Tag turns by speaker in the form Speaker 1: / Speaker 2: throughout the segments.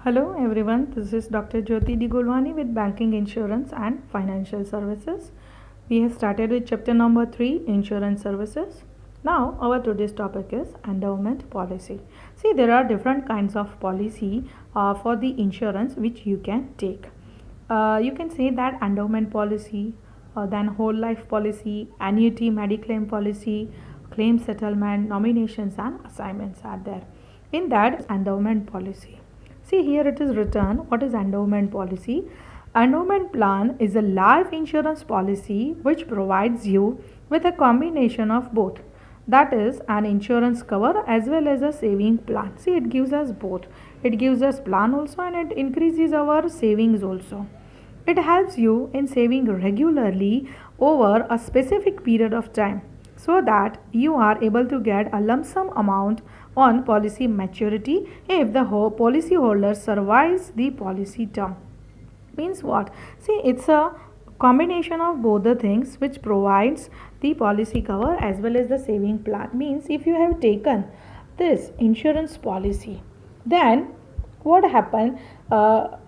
Speaker 1: Hello everyone, this is Dr. Jyoti D. Gulwani with Banking, Insurance and Financial Services. We have started with chapter number 3, Insurance Services. Now our today's topic is endowment policy. See, there are different kinds of policy for the insurance which you can take. You can say that endowment policy, then whole life policy, annuity, mediclaim policy, claim settlement, nominations and assignments are there. In that endowment policy. See, here it is written what is endowment policy. Endowment plan is a life insurance policy which provides you with a combination of both. That is an insurance cover as well as a saving plan. See, it gives us both. It gives us plan also and it increases our savings also. It helps you in saving regularly over a specific period of time so that you are able to get a lump sum amount on policy maturity if the policy holder survives the policy term. Means what? See, it's a combination of both the things which provides the policy cover as well as the saving plan. Means if you have taken this insurance policy, then what happen,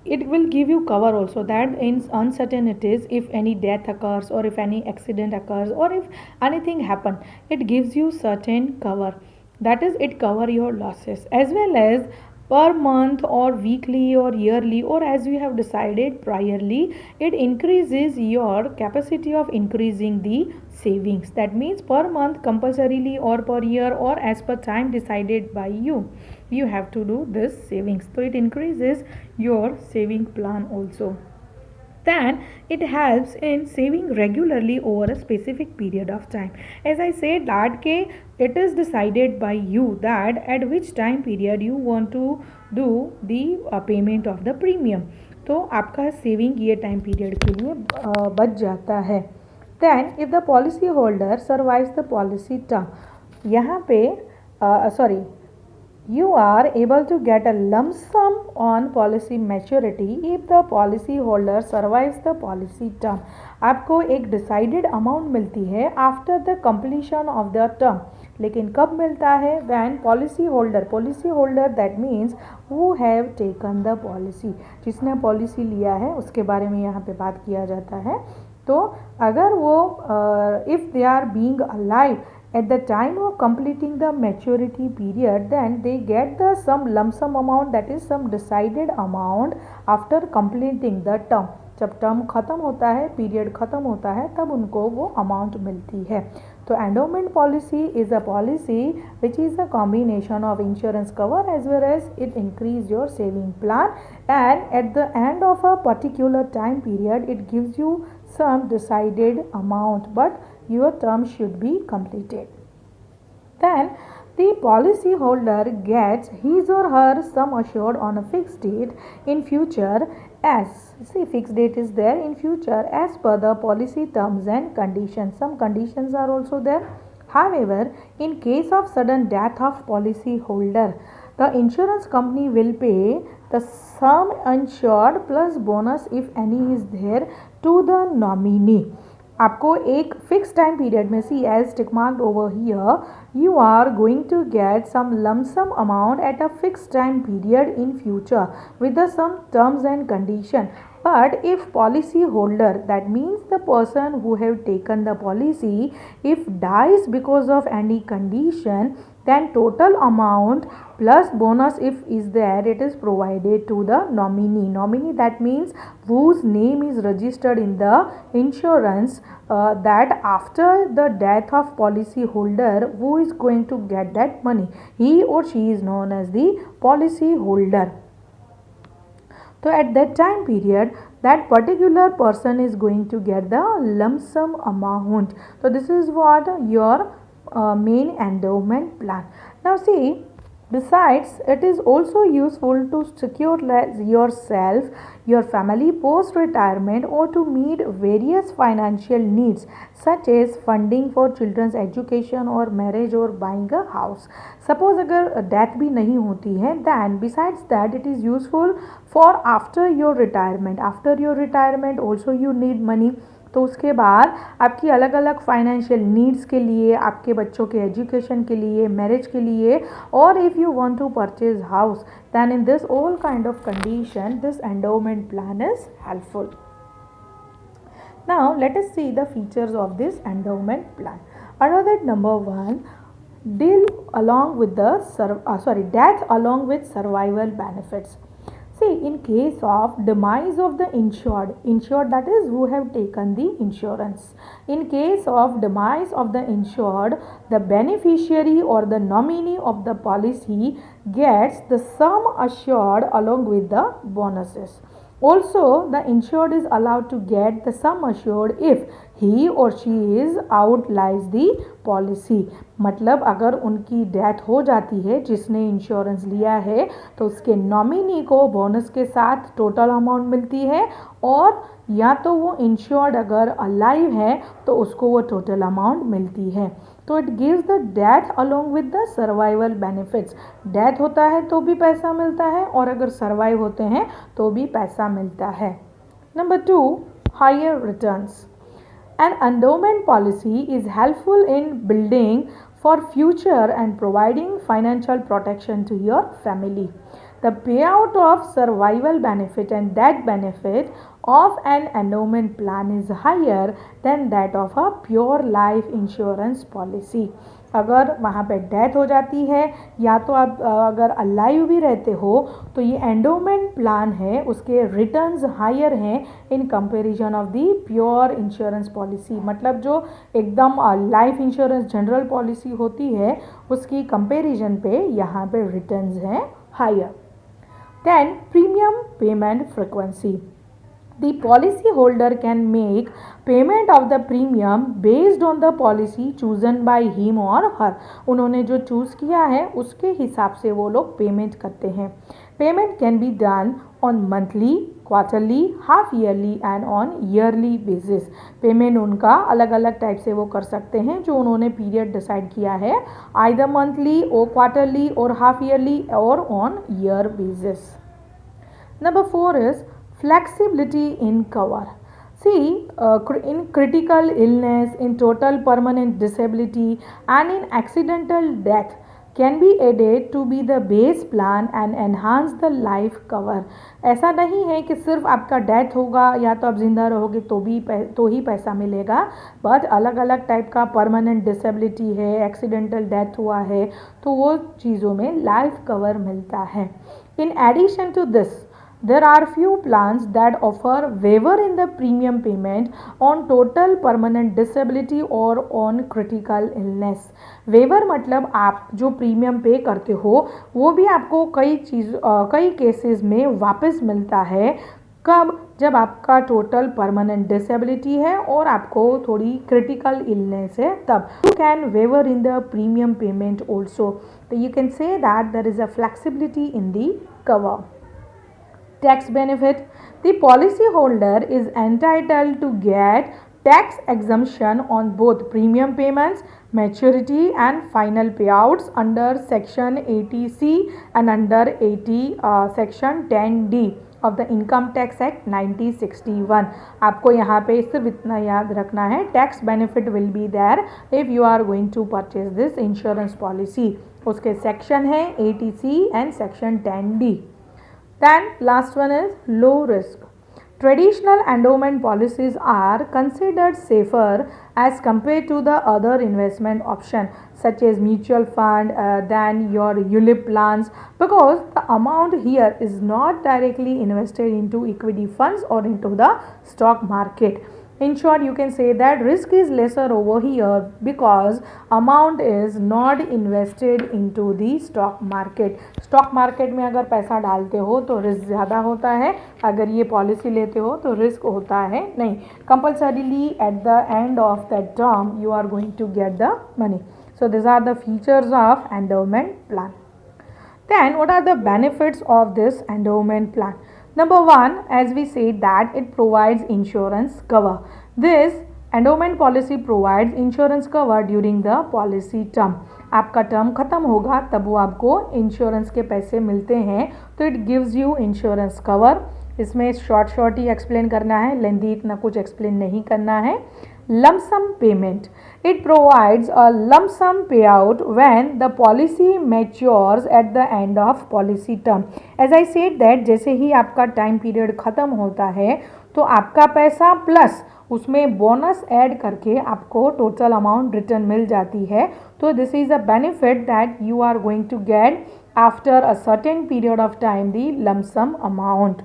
Speaker 1: it will give you cover also that in uncertainties, if any death occurs or if any accident occurs or if anything happen, it gives you certain cover. That is, it cover your losses as well as per month or weekly or yearly or as you have decided priorly, it increases your capacity of increasing the savings. That means per month compulsorily or per year or as per time decided by you have to do this savings, so it increases your saving plan also. Then it helps in saving regularly over a specific period of time. As I said that it is decided by you that at which time period you want to do the payment of the premium. तो आपका saving ये time period के लिए बच जाता है. Then if the policy holder survives the policy term, यहाँ पे sorry, you are able to get a lump sum on policy maturity if the policy holder survives the policy term. आपको एक decided amount मिलती है after the completion of the term. लेकिन कब मिलता है? when policy holder that means who have taken the policy, जिसने policy लिया है उसके बारे में यहाँ पे बात किया जाता है. तो अगर वो if they are being alive at the time of completing the maturity period, then they get the some lump sum amount, that is some decided amount after completing the term. जब टर्म ख़त्म होता है, period ख़त्म होता है, तब उनको वो अमाउंट मिलती है. तो endowment policy is a policy which is a combination of insurance cover as well as it increase your saving plan and at the end of a particular time period it gives you some decided amount, but your term should be completed. Then the policy holder gets his or her sum assured on a fixed date in future as, see, fixed date is there in future as per the policy terms and conditions. Some conditions are also there. However, in case of sudden death of policy holder, the insurance company will pay the sum insured plus bonus if any is there to the nominee. आपको एक fix time period में, see as tick marked over here, you are going to get some lump sum amount at a fix time period in future with the some terms and condition. But if policy holder, that means the person who have taken the policy, if dies because of any condition, then total amount plus bonus if is there, it is provided to the nominee. Nominee, that means whose name is registered in the insurance, that after the death of policy holder, who is going to get that money, he or she is known as the policy holder. So at that time period, that particular person is going to get the lump sum amount. So this is what your main endowment plan. Now see, besides, it is also useful to secure yourself, your family post retirement or to meet various financial needs such as funding for children's education or marriage or buying a house. Suppose अगर death भी नहीं होती है, then besides that it is useful for after your retirement. After your retirement also you need money. तो उसके बाद आपकी अलग अलग फाइनेंशियल नीड्स के लिए, आपके बच्चों के एजुकेशन के लिए, मैरिज के लिए, और if you want to purchase house, then in this all kind of condition this endowment plan is helpful. Now let us see the features of this endowment plan. Under that, number 1, deal along with the death along with survival benefits. See, in case of demise of the insured that is who have taken the insurance. In case of demise of the insured, the beneficiary or the nominee of the policy gets the sum assured along with the bonuses. Also, the insured is allowed to get the sum assured if he or she is outlives the policy. मतलब अगर उनकी death हो जाती है जिसने insurance लिया है, तो उसके नॉमिनी को बोनस के साथ टोटल अमाउंट मिलती है, और या तो वो इंश्योर्ड अगर अलाइव है तो उसको वो टोटल अमाउंट मिलती है. तो it gives the death along with the survival benefits. Death होता है तो भी पैसा मिलता है, और अगर सर्वाइव होते हैं तो भी पैसा मिलता है. Number 2, higher returns. An endowment policy is helpful in building for future and providing financial protection to your family. The payout of survival benefit and death benefit of an endowment plan is higher than that of a pure life insurance policy. अगर वहाँ पे death हो जाती है या तो आप अगर अलाइव भी रहते हो, तो ये एंडोमेंट प्लान है उसके रिटर्न्स हायर हैं in comparison of the pure insurance policy. मतलब जो एकदम लाइफ इंश्योरेंस जनरल पॉलिसी होती है उसकी कंपैरिजन पे यहाँ पे रिटर्न्स हैं higher. Then premium payment frequency. The policyholder can make payment of the premium based on the policy chosen by him or her. उन्होंने जो चूज़ किया है उसके हिसाब से वो लोग पेमेंट करते हैं. Payment can be done on monthly, quarterly, half yearly and on yearly basis. Payment उनका अलग अलग टाइप से वो कर सकते हैं जो उन्होंने पीरियड डिसाइड किया है, आइदर मंथली और क्वार्टरली और हाफ ईयरली और on year basis. Number 4 is flexibility in cover. See, in critical illness, in total permanent disability and in accidental death can be added to be the base plan and enhance the life cover. ऐसा नहीं है कि सिर्फ आपका death होगा या तो आप जिंदा रहोगे तो ही पैसा मिलेगा, बट अलग अलग टाइप का परमानेंट डिसेबिलिटी है, एक्सीडेंटल डेथ हुआ है, तो वो चीज़ों में लाइफ कवर मिलता है. In addition to this, there are few plans that offer waiver in the premium payment on total permanent disability or on critical illness. waiver मतलब आप जो प्रीमियम पे करते हो वो भी आपको कई केसेस में वापस मिलता है. कब? जब आपका टोटल परमानेंट डिसेबिलिटी है और आपको थोड़ी क्रिटिकल इलनेस है, तब you can waiver in the premium payment also. तो you can say that there is a flexibility in the cover. Tax benefit. The policyholder is entitled to get tax exemption on both premium payments, maturity and final payouts under section 80C and under section 10D of the Income Tax Act 1961. आपको यहाँ पे सिर्फ इतना याद रखना है, tax benefit will be there if you are going to purchase this insurance policy. उसके section है 80C and section 10D. Then last one is low risk. Traditional endowment policies are considered safer as compared to the other investment option such as mutual fund than your ULIP plans, because the amount here is not directly invested into equity funds or into the stock market. In short, you can say that risk is lesser over here because amount is not invested into the stock market. Stock market में अगर पैसा डालते हो तो risk ज़्यादा होता है, अगर ये पॉलिसी लेते हो तो रिस्क होता है नहीं. Compulsorily at the end of that term you are going to get the money. So this are the features of endowment plan. Then what are the benefits of this endowment plan? Number 1, as we said that it provides insurance cover. This endowment policy provides insurance cover during the policy term. आपका term ख़त्म होगा तब वो आपको insurance के पैसे मिलते हैं, तो it gives you insurance cover. इसमें शॉर्ट ही एक्सप्लेन करना है, लेंदी इतना कुछ एक्सप्लेन नहीं करना है. Lump sum payment. It provides a lump sum payout when the policy matures at the end of policy term. As I said that जैसे ही आपका टाइम पीरियड ख़त्म होता है तो आपका पैसा प्लस उसमें बोनस ऐड करके आपको टोटल अमाउंट रिटर्न मिल जाती है. तो this is a benefit that you are going to get after a certain period of time the lump sum amount.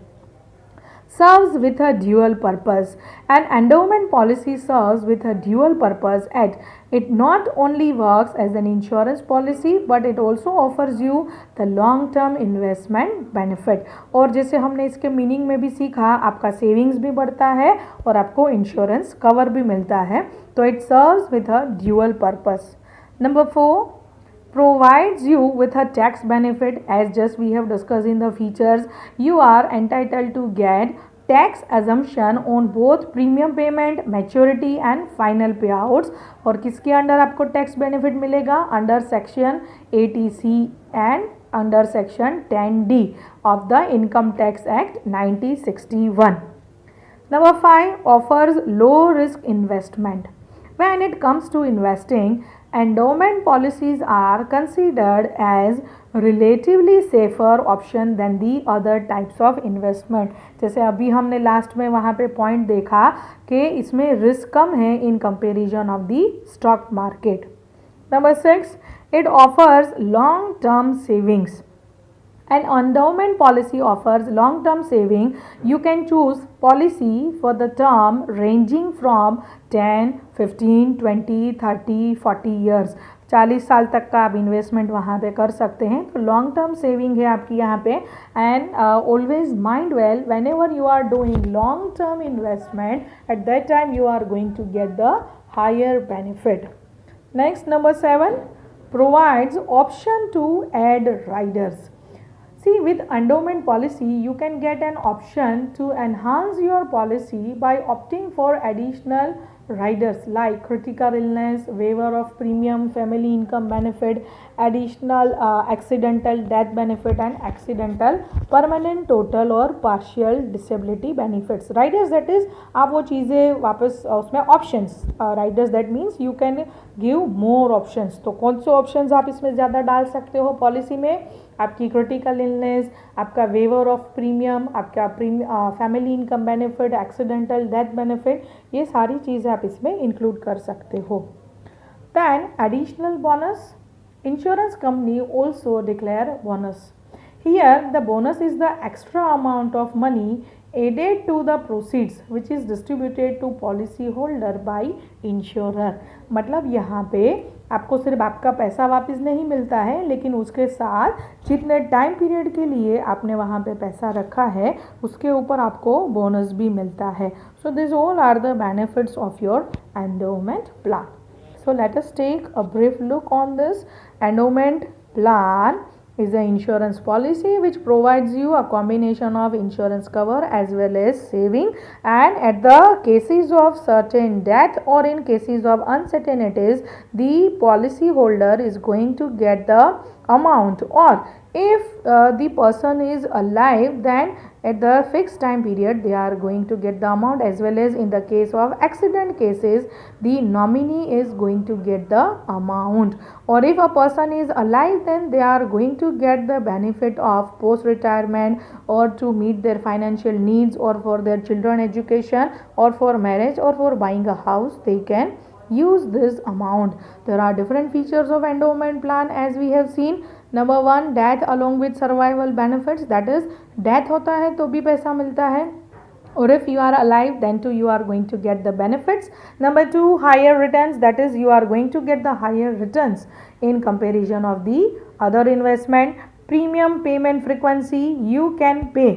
Speaker 1: Serves with a dual purpose. An endowment policy serves with a dual purpose at it not only works as an insurance policy but it also offers you the long term investment benefit. और जैसे हमने इसके meaning में भी सीखा, आपका savings भी बढ़ता है और आपको इंश्योरेंस कवर भी मिलता है. तो it serves with a dual purpose. Number 4, provides you with a tax benefit. As just we have discussed in the features, you are entitled to get tax assumption on both premium payment, maturity and final payouts. और किसके under आपको tax benefit मिलेगा? Under section 80C and under section 10D of the Income Tax Act 1961. Number 5, offers low risk investment. When it comes to investing, endowment policies are considered as relatively safer option than the other types of investment. जैसे अभी हमने last में वहाँ पे point देखा कि इसमें risk कम है in comparison of the stock market. Number 6, it offers long term savings. An endowment policy offers long-term saving. You can choose policy for the term ranging from 10, 15, 20, 30, 40 years. 40 साल तक का आप इन्वेस्टमेंट वहाँ पे कर सकते हैं. तो लॉन्ग टर्म सेविंग है आपकी यहाँ पे. And always mind well, whenever you are doing long term investment, at that time you are going to get the higher benefit. Next, number 7, provides option to add riders. See, with endowment policy, you can get an option to enhance your policy by opting for additional riders like critical illness, waiver of premium, family income benefit, additional accidental death benefit and accidental permanent total और partial disability benefits. Riders that is आप वो चीज़ें वापस उसमें options, riders that means you can give more options. तो कौन से options आप इसमें ज़्यादा डाल सकते हो पॉलिसी में? आपकी क्रिटिकल इलनेस, आपका वेवर ऑफ प्रीमियम, आपका family income benefit, accidental death benefit, ये सारी चीज़ें आप इसमें इंक्लूड कर सकते हो. Then additional bonus. Insurance company also declare bonus. Here the bonus is the extra amount of money added to the proceeds which is distributed to policy holder by insurer. मतलब यहाँ पे आपको सिर्फ आपका पैसा वापस नहीं मिलता है, लेकिन उसके साथ जितने टाइम पीरियड के लिए आपने वहाँ पे पैसा रखा है उसके ऊपर आपको बोनस भी मिलता है. So this all are the benefits of your endowment plan. So let us take a brief look on this. Endowment plan is an insurance policy which provides you a combination of insurance cover as well as saving, and at the cases of certain death or in cases of uncertainties, the policy holder is going to get the amount, or if the person is alive, then at the fixed time period they are going to get the amount, as well as in the case of accident cases the nominee is going to get the amount, or if a person is alive then they are going to get the benefit of post retirement or to meet their financial needs or for their children education or for marriage or for buying a house, they can use this amount. There are different features of endowment plan as we have seen. Number 1, death along with survival benefits, that is death होता है तो भी पैसा मिलता है, or if you are alive then too you are going to get the benefits. Number 2, higher returns, that is you are going to get the higher returns in comparison of the other investment. Premium payment frequency, you can pay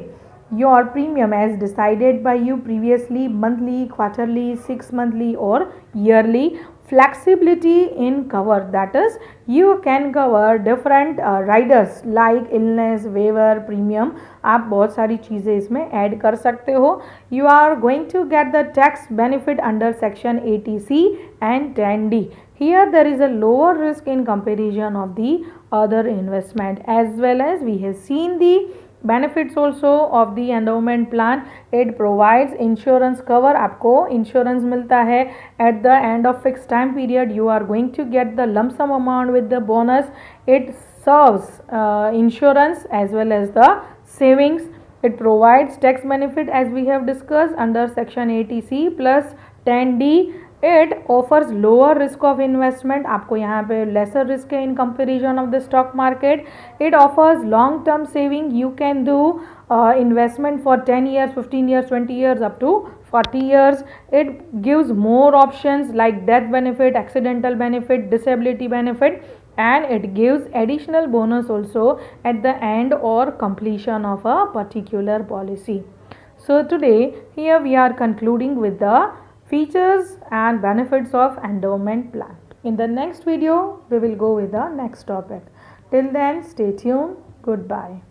Speaker 1: your premium as decided by you previously, monthly, quarterly, 6 monthly or yearly. Flexibility in cover, that is you can cover different riders like illness, waiver, premium. आप बहुत सारी चीज़ें इसमें add कर सकते हो. You are going to get the tax benefit under section 80C and 10D. Here there is a lower risk in comparison of the other investment, as well as we have seen the benefits also of the endowment plan. It provides insurance cover. आपको insurance मिलता है at the end of fixed time period. You are going to get the lump sum amount with the bonus. It serves insurance as well as the savings. It provides tax benefit as we have discussed under section 80C plus 10D. It offers lower risk of investment. आपको यहाँ पे lesser risk है in comparison of the stock market. It offers long term saving. You can do investment for 10 years, 15 years, 20 years, up to 40 years. It gives more options like death benefit, accidental benefit, disability benefit, and it gives additional bonus also at the end or completion of a particular policy. So today here we are concluding with the features and benefits of endowment plan. In the next video we will go with the next topic. Till then, stay tuned. Goodbye.